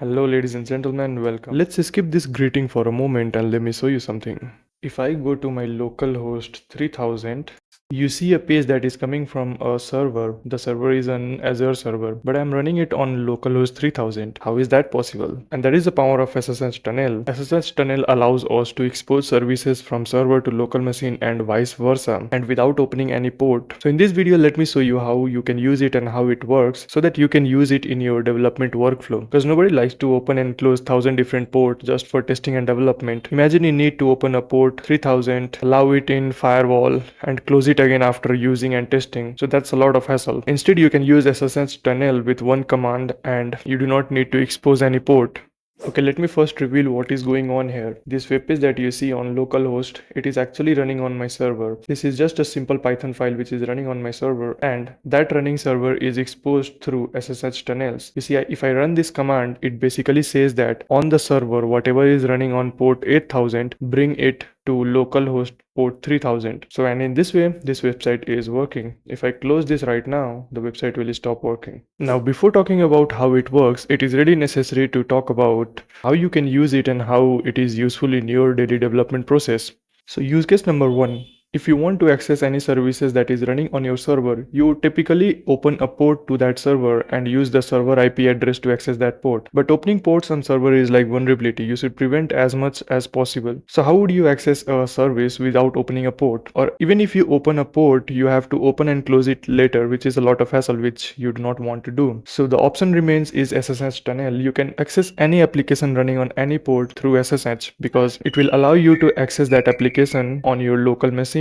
Hello ladies and gentlemen, welcome. Let's skip this greeting for a moment and let me show you something. If I go to my localhost 3000, you see a page that is coming from a server. The server is an Azure server, but I'm running it on localhost 3000. How is that possible? And that is the power of SSH tunnel. SSH tunnel allows us to expose services from server to local machine and vice versa, and without opening any port. So in this video, let me show you how you can use it and how it works so that you can use it in your development workflow. Because nobody likes to open and close 1000 different ports just for testing and development. Imagine you need to open a port 3000, allow it in firewall and close it again after using and testing. So that's a lot of hassle. Instead, you can use SSH tunnel with one command and you do not need to expose any port. Okay, let me first reveal what is going on here. This web page that you see on localhost, it is actually running on my server. This is just a simple Python file which is running on my server, and that running server is exposed through SSH tunnels. You see, if I run this command, it basically says that on the server, whatever is running on port 8000, bring it to localhost port 3000. So, and in this way, this website is working. If I close this right now, the website will stop working. Now, before talking about how it works, it is really necessary to talk about how you can use it and how it is useful in your daily development process. So, use case number one. If you want to access any services that is running on your server, you typically open a port to that server and use the server IP address to access that port. But opening ports on server is like vulnerability. You should prevent as much as possible. So how would you access a service without opening a port? Or even if you open a port, you have to open and close it later, which is a lot of hassle, which you do not want to do. So the option remains is SSH tunnel. You can access any application running on any port through SSH because it will allow you to access that application on your local machine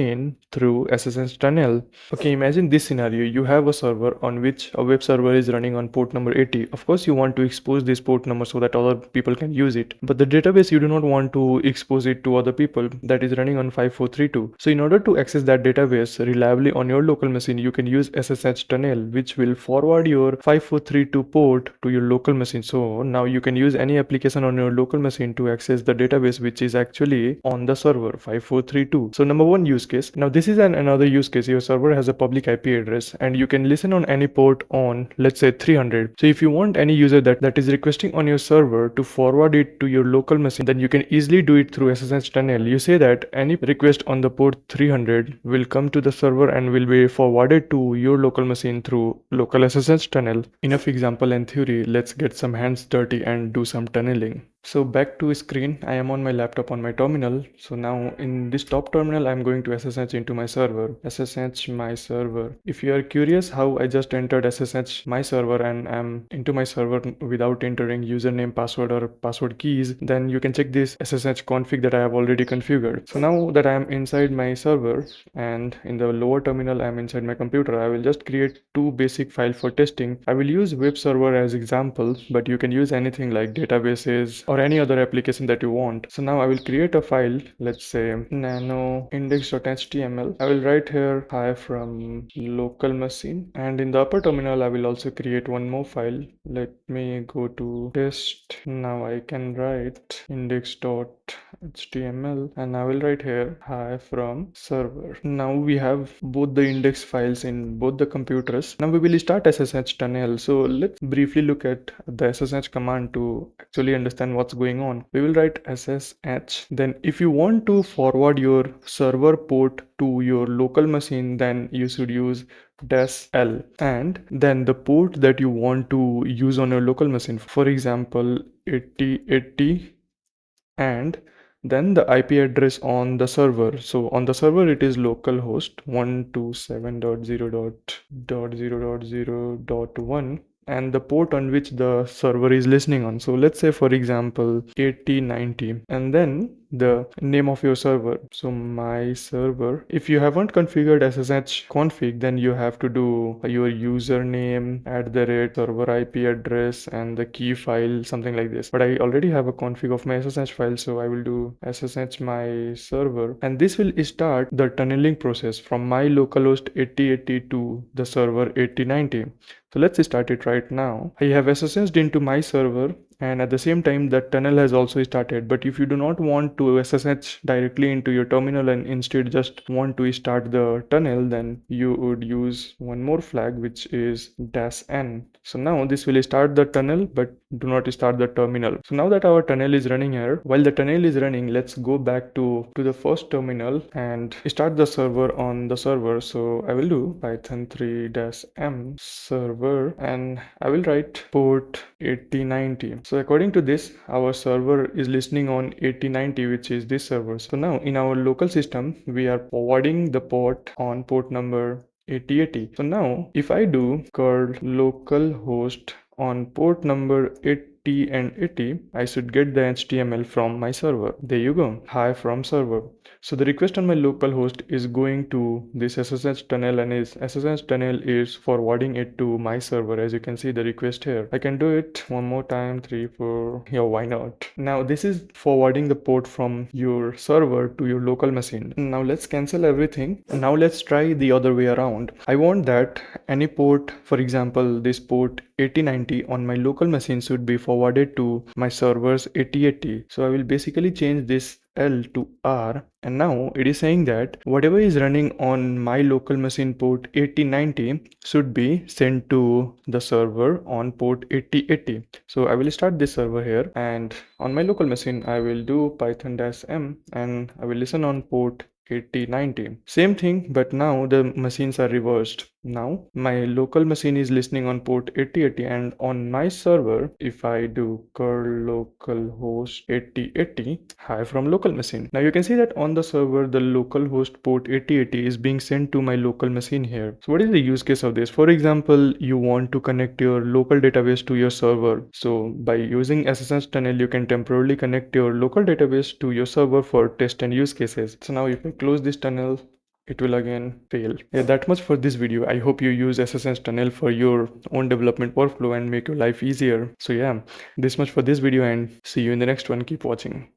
through SSH tunnel. Okay, imagine this scenario. You have a server on which a web server is running on port number 80. Of course, you want to expose this port number so that other people can use it. But the database, you do not want to expose it to other people that is running on 5432. So in order to access that database reliably on your local machine, you can use SSH tunnel, which will forward your 5432 port to your local machine. So now you can use any application on your local machine to access the database, which is actually on the server 5432. So number one use case. Now this is another use case. Your server has a public IP address and you can listen on any port on, let's say, 300. So if you want any user that is requesting on your server to forward it to your local machine, then you can easily do it through SSH tunnel. You say that any request on the port 300 will come to the server and will be forwarded to your local machine through local SSH tunnel. Enough example and theory. Let's get some hands dirty and do some tunneling. So back to screen, I am on my laptop on my terminal. So now in this top terminal, I'm going to SSH into my server. SSH my server. If you are curious how I just entered SSH my server and I'm into my server without entering username, password or password keys, then you can check this SSH config that I have already configured. So now that I am inside my server and in the lower terminal, I'm inside my computer, I will just create two basic files for testing. I will use web server as example, but you can use anything like databases or any other application that you want. So now I will create a file, let's say nano index.html. I will write here hi from local machine, and in the upper terminal I will also create one more file. Let me go to test. Now I can write index.html and I will write here hi from server. Now we have both the index files in both the computers. Now we will start SSH tunnel. So let's briefly look at the SSH command to actually understand what's going on. We will write SSH. Then if you want to forward your server port to your local machine, then you should use -l, and then the port that you want to use on your local machine, for example 8080, and then the IP address on the server. So on the server it is localhost 127.0.0.0.1 and the port on which the server is listening on. So let's say for example 8090, and then the name of your server. So my server. If you haven't configured SSH config, then you have to do your username @ server IP address and the key file, something like this. But I already have a config of my SSH file, so I will do SSH my server, and this will start the tunneling process from my localhost 8080 to the server 8090. So let's start it right now. I have SSH'd into my server, and at the same time the tunnel has also started. But if you do not want to SSH directly into your terminal and instead just want to start the tunnel, then you would use one more flag, which is -n. So now this will start the tunnel, but do not start the terminal. So now that our tunnel is running here, while the tunnel is running, let's go back to the first terminal and start the server on the server. So I will do python 3-m server and I will write port 8090. So according to this, our server is listening on 8090, which is this server. So now in our local system, we are forwarding the port on port number 8080. So now if I do curl localhost on port number 80 and 80, I should get the HTML from my server. There you go. Hi from server. So the request on my local host is going to this SSH tunnel, and is SSH tunnel is forwarding it to my server. As you can see the request here. I can do it one more time, 3, 4. Yeah, why not? Now this is forwarding the port from your server to your local machine. Now let's cancel everything. Now let's try the other way around. I want that any port, for example, this port 8090 on my local machine should be forwarded to my server's 8080. So I will basically change this L to R, and now it is saying that whatever is running on my local machine port 8090 should be sent to the server on port 8080. So I will start this server here, and on my local machine I will do python-m and I will listen on port 8090. Same thing, but now the machines are reversed. Now my local machine is listening on port 8080, and on my server, if I do curl localhost 8080, hi from local machine. Now you can see that on the server, the localhost port 8080 is being sent to my local machine here. So what is the use case of this? For example, you want to connect your local database to your server. So by using SSH tunnel, you can temporarily connect your local database to your server for test and use cases. So now if I close this tunnel, it will again fail. Yeah, that much for this video. I hope you use SSH tunnel for your own development workflow and make your life easier. So yeah, this much for this video, and see you in the next one. Keep watching.